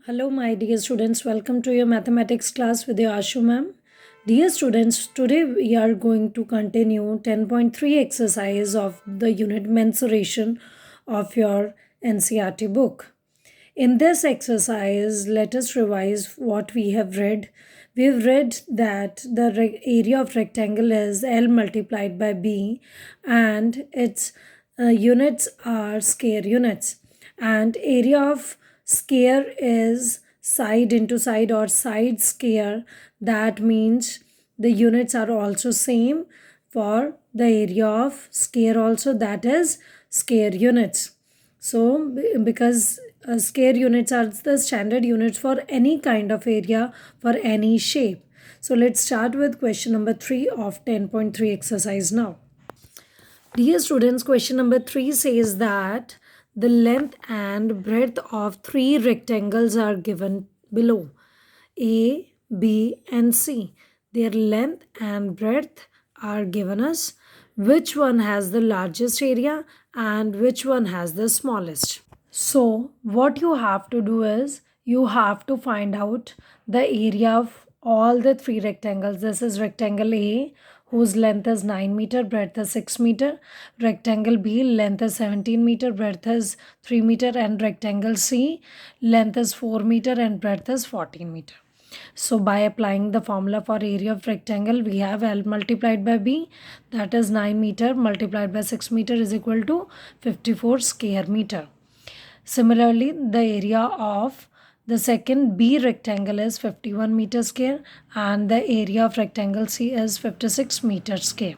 Hello, my dear students. Welcome to your mathematics class with your Ashu ma'am. Dear students, today we are going to continue 10.3 exercise of the unit mensuration of your NCERT book. In this exercise, let us revise what we have read. We have read that the area of rectangle is L multiplied by B and its units are square units. And area of square is side into side or side square. That means the units are also same for the area of square also, that is square units. So, because square units are the standard units for any kind of area for any shape. So, let's start with question number 3 of 10.3 exercise now. Dear students, question number 3 says that the length and breadth of three rectangles are given below. A, B, and C. Their length and breadth are given us. Which one has the largest area and which one has the smallest? So, what you have to do is you have to find out the area of all the three rectangles. This is rectangle A, whose length is 9 meter, breadth is 6 meter. Rectangle B, length is 17 meter, breadth is 3 meter. And rectangle C, length is 4 meter and breadth is 14 meter. So by applying the formula for area of rectangle, we have L multiplied by B, that is 9 meter multiplied by 6 meter is equal to 54 square meter. Similarly, the area of the second B rectangle is 51 meter square and the area of rectangle C is 56 meter square.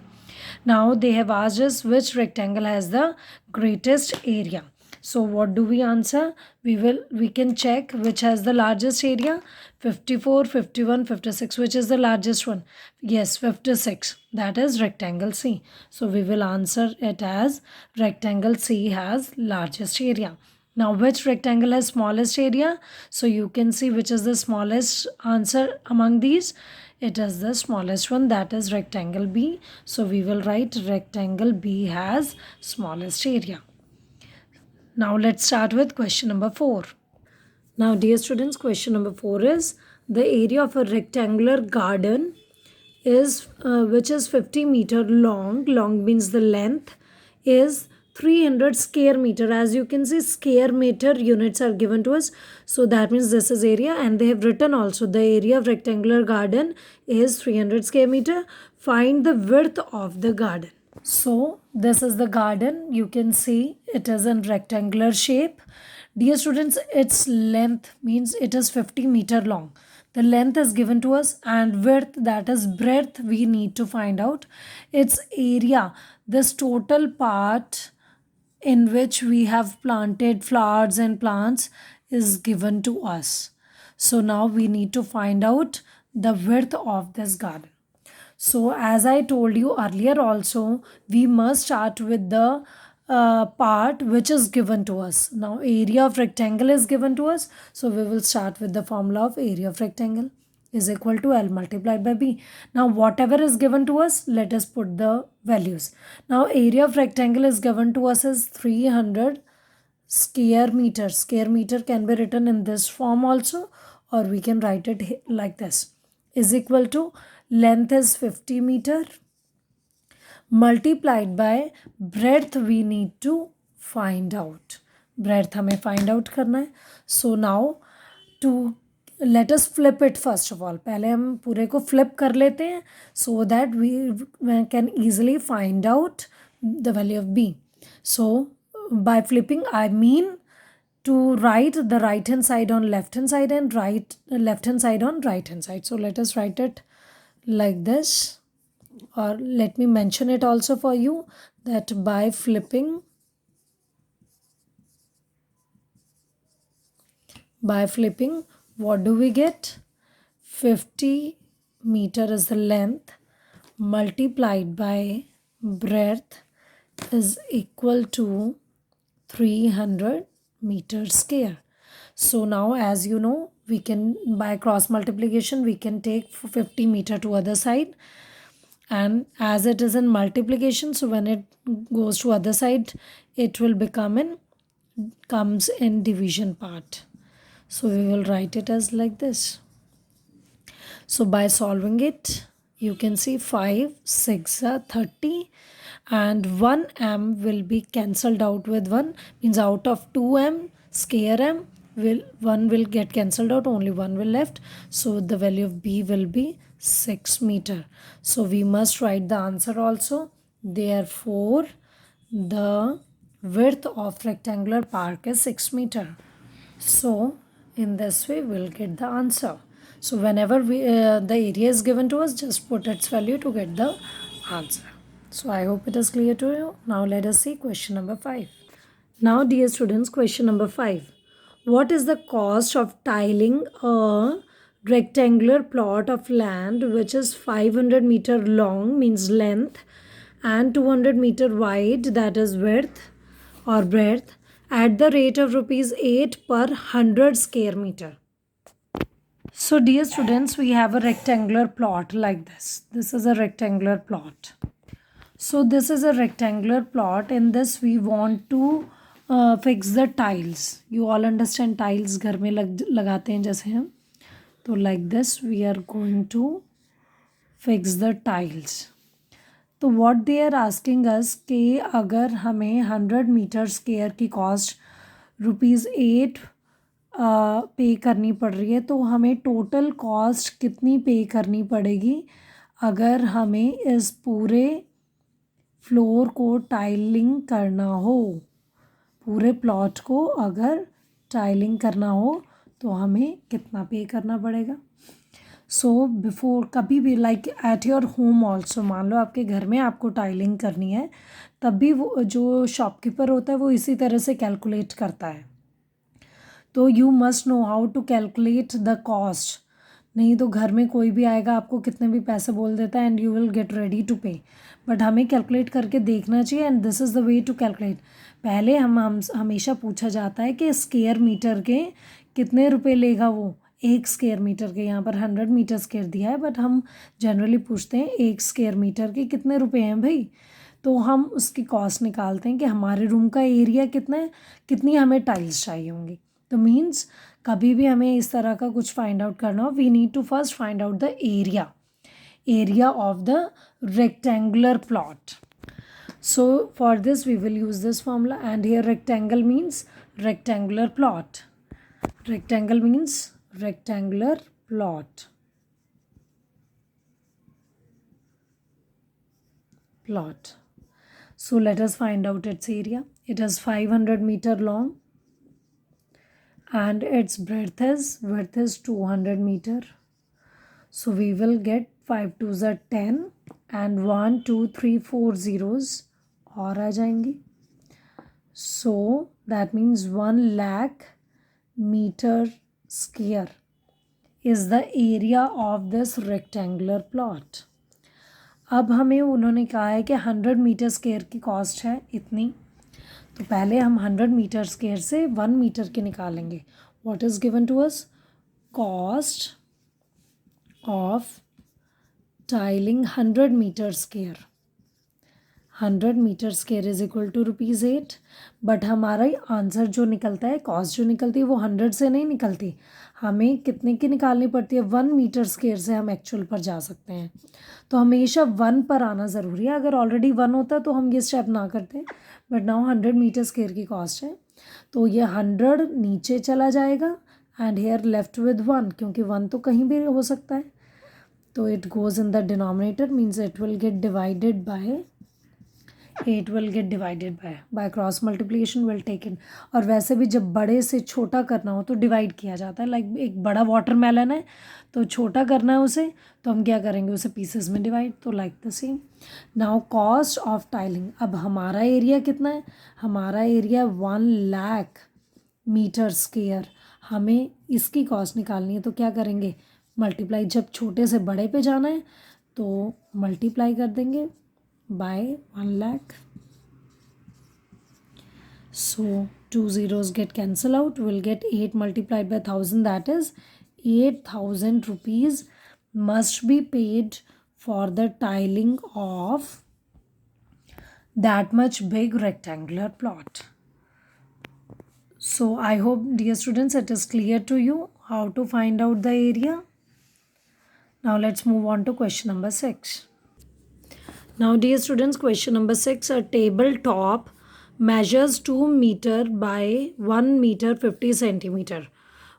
Now they have asked us which rectangle has the greatest area. So what do we answer? We can check which has the largest area. 54, 51, 56. Which is the largest one? Yes, 56. That is rectangle C. So we will answer it as rectangle C has largest area. Now, which rectangle has smallest area? So you can see which is the smallest answer among these. It is the smallest one, that is rectangle B. So we will write rectangle B has smallest area. Now let's start with question number 4. Now dear students, question number 4 is the area of a rectangular garden is which is 50 meter long. Long means the length is 300 square meter. As you can see, square meter units are given to us. So that means this is area, and they have written also the area of rectangular garden is 300 square meter. Find the width of the garden. So this is the garden. You can see it is in rectangular shape. Dear students, its length means it is 50 meter long. The length is given to us, and width, that is breadth, we need to find out. Its area, this total part in which we have planted flowers and plants, is given to us. So now we need to find out the width of this garden. So as I told you earlier also, we must start with the part which is given to us. Now area of rectangle is given to us. So we will start with the formula of area of rectangle is equal to L multiplied by B. Now whatever is given to us, let us put the values. Now area of rectangle is given to us as 300 square meter. Square meter can be written in this form also, or we can write it like this, is equal to length is 50 meter multiplied by breadth we need to find out. Breadth हमें find out करना है. So now to let us flip it first of all. पहले हम पूरे को flip कर लेते हैं so that we can easily find out the value of B. So by flipping I mean to write the right hand side on left hand side and left hand side on right hand side. So let us write it like this, or let me mention it also for you that by flipping what do we get? 50 meter is the length multiplied by breadth is equal to 300 meter square. So now as you know, we can by cross multiplication we can take 50 meter to other side, and as it is in multiplication, so when it goes to other side it will comes in division part. So we will write it as like this. So by solving it, you can see 5 6 are 30, and 1m will be cancelled out with 1, means out of 2m square m will 1 will get cancelled out, only 1 will left. So the value of b will be 6 meter. So we must write the answer also. Therefore the width of rectangular park is 6 meter. So in this way we'll get the answer. So whenever the area is given to us, just put its value to get the answer. So I hope it is clear to you. Now let us see question number 5. Now dear students, question number 5. What is the cost of tiling a rectangular plot of land which is 500 meter long, means length, and 200 meter wide, that is width or breadth, at the rate of rupees 8 per 100 square meter? So dear students, we have a rectangular plot like this. This is a rectangular plot. So this is a rectangular plot. In this we want to fix the tiles. You all understand tiles घर में लगाते हैं जैसे हम. तो like this we are going to fix the tiles. तो what they are asking us कि अगर हमें 100 मीटर स्क्वायर की कॉस्ट ₹8 पे करनी पड़ रही है, तो हमें टोटल कॉस्ट कितनी पे करनी पड़ेगी अगर हमें इस पूरे फ्लोर को टाइलिंग करना हो. पूरे प्लॉट को अगर टाइलिंग करना हो तो हमें कितना पे करना पड़ेगा. सो बिफोर कभी भी like at your home also, मान लो आपके घर में आपको टाइलिंग करनी है, तब भी वो जो शॉपकीपर होता है वो इसी तरह से कैलकुलेट करता है. तो you must know how to calculate the cost. नहीं तो घर में कोई भी आएगा आपको कितने भी पैसे बोल देता है and you will get ready to pay. But हमें कैलकुलेट करके देखना चाहिए and this is the way to calculate. पहले हम हमेशा पूछा जाता है कि स्क्वायर मीटर के कितने रुपए लेगा वो. एक स्क्वायर मीटर के, यहाँ पर 100 मीटर स्क्वायर दिया है बट हम जनरली पूछते हैं एक स्क्वायर मीटर के कितने रुपए हैं भाई. तो हम उसकी कॉस्ट निकालते हैं कि हमारे रूम का एरिया कितना है, कितनी हमें टाइल्स चाहिए होंगी. तो मीन्स कभी भी हमें इस तरह का कुछ फाइंड आउट करना हो, we need to first find out the area of the rectangular plot. So for this we will use this formula, and here rectangle means rectangular plot. Rectangle means rectangular plot. So let us find out its area. It is 500 meter long and its width is 200 meter. So we will get 5 2s are 10 and 1 2 3 4 zeros और आ जाएंगी. So that means 1 lakh meter square is the area of this rectangular plot. अब हमें उन्होंने कहा है कि 100 metre square की cost है इतनी. तो पहले हम 100 मीटर स्क्वायर से 1 मीटर के निकालेंगे. What is given to us? Cost of tiling 100 meter square. 100 meter square is equal to ₹8. But हमारा आंसर जो निकलता है, कॉस्ट जो निकलती है वो 100 से नहीं निकलती. हमें कितने की निकालनी पड़ती है? 1 मीटर स्क्वायर से हम एक्चुअल पर जा सकते हैं. तो हमेशा 1 पर आना ज़रूरी है. अगर ऑलरेडी 1 होता तो हम ये स्टेप ना करते. बट नाउ 100 मीटर स्क्वायर की कॉस्ट है तो ये 100 नीचे चला जाएगा एंड हेयर लेफ्ट विद 1, क्योंकि 1 तो कहीं भी हो सकता है. तो it goes in the denominator, means it will get divided by cross multiplication will take in. और वैसे भी जब बड़े से छोटा करना हो तो डिवाइड किया जाता है. लाइक एक बड़ा वाटरमेलन है तो छोटा करना है उसे, तो हम क्या करेंगे, उसे पीसेस में डिवाइड. तो like the same. Now cost of tiling. अब हमारा एरिया कितना है? हमारा एरिया 1 लाख मीटर स्क्वायर. हमें इसकी कॉस्ट निकालनी है तो क्या करेंगे? मल्टीप्लाई. जब छोटे से बड़े पे जाना है तो मल्टीप्लाई कर देंगे bye 1 lakh. So 2 zeros get cancel out. We'll get 8 multiplied by 1000, that is 8,000 rupees must be paid for the tiling of that much big rectangular plot. So I hope, dear students, it is clear to you how to find out the area. Now let's move on to question number 6. Now, dear students, question number 6, a tabletop measures 2 meter by 1 meter 50 centimeter.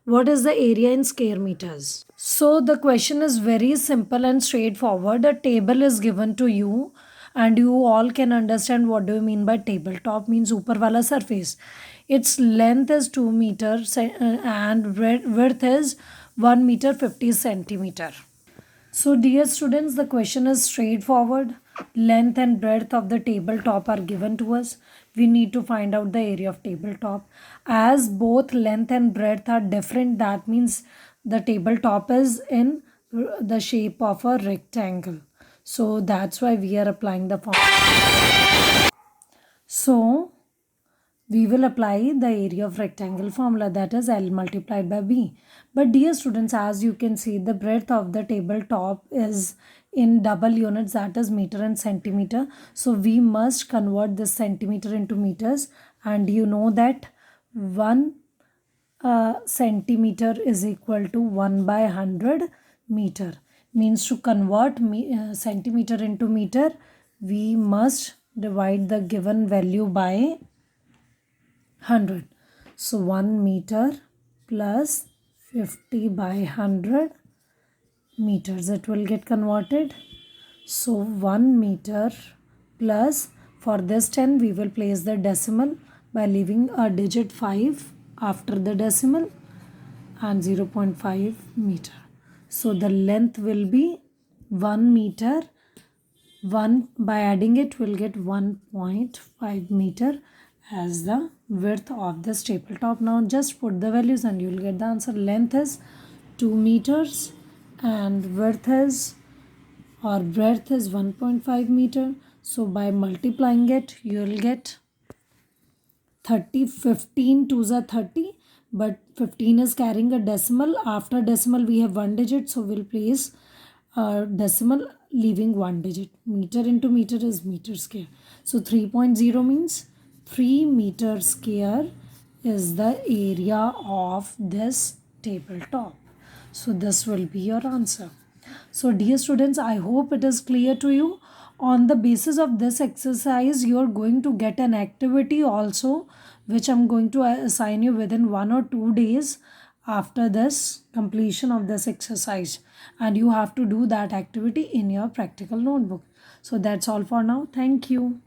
What is the area in square meters? So the question is very simple and straightforward. A table is given to you and you all can understand what do you mean by tabletop. Means upar wala surface. Its length is 2 meters and width is 1 meter 50 centimeter. So, dear students, the question is straightforward. Length and breadth of the tabletop are given to us. We need to find out the area of tabletop. As both length and breadth are different, that means the tabletop is in the shape of a rectangle. So, that's why we are applying the formula. So, we will apply the area of rectangle formula, that is L multiplied by B. But dear students, as you can see, the breadth of the tabletop is in double units, that is meter and centimeter. So we must convert this centimeter into meters, and you know that 1 centimeter is equal to 1 by 100 meter. Means to convert centimeter into meter, we must divide the given value by 100. So 1 meter plus 50 by 100 meters, it will get converted. So 1 meter plus, for this 10 we will place the decimal by leaving a digit 5 after the decimal, and 0.5 meter. So the length will be 1 meter. 1 by adding it will get 1.5 meter as the width of this tabletop. Now just put the values and you will get the answer. Length is 2 meters and width is, or breadth is 1.5 meter. So by multiplying it, you will get 30. 15 2s are 30, but 15 is carrying a decimal. After decimal we have one digit, so we'll place a decimal leaving one digit. Meter into meter is meter square. So 3.0 means 3 meter square is the area of this tabletop. So this will be your answer. So dear students, I hope it is clear to you. On the basis of this exercise, you are going to get an activity also, which I'm going to assign you within 1 or 2 days after this completion of this exercise, and you have to do that activity in your practical notebook. So that's all for now. Thank you.